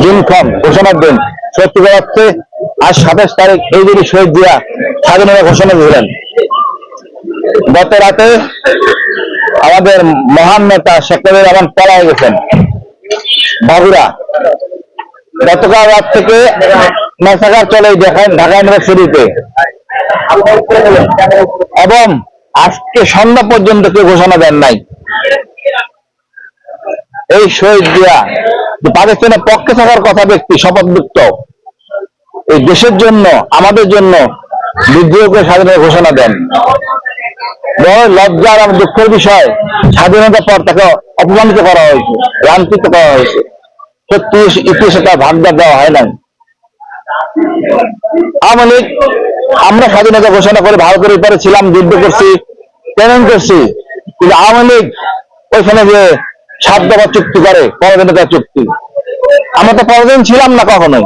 দিনক্ষণ ঘোষণার দিন। সত্যি কথা হচ্ছে আজ 27 তারিখ এই দিনই শহীদ জিয়া স্বাধীনতা ঘোষণা দিলেন। গত রাতে আমাদের মহান নেতা শেখ মুজিবুর রহমান পলায় গেছেন বাগুড়া। গতকাল রাত থেকে ম্যাসাকার চলে ঢাকা ইউনিভার্সিটিতে, এবং আজকে সন্ধ্যা পর্যন্ত কেউ ঘোষণা দেন নাই। এই শহীদ জিয়া পাকিস্তানের পক্ষে থাকার কথা ব্যক্তি, শপথযুক্ত, এই দেশের জন্য আমাদের জন্য বিদ্রোহ করে স্বাধীনতা ঘোষণা দেন। বড় লজ্জার আর দুঃখের বিষয়, স্বাধীনতার পর তাকে অপমানিত করা হয়েছে, লাঞ্ছিত করা হয়েছে। সত্যি ইতিহাসে তার ভাগদার দেওয়া হয় নাই। আওয়ামী লীগ, আমরা স্বাধীনতা ঘোষণা করে ভারতের উপরে ছিলাম, যুদ্ধ করছি, ট্রেনিং করছি, কিন্তু আওয়ামী লীগ ওইখানে যে 7 দফা চুক্তি করে, পরাধীনতা চুক্তি, আমরা তো পরাধীন ছিলাম না কখনোই।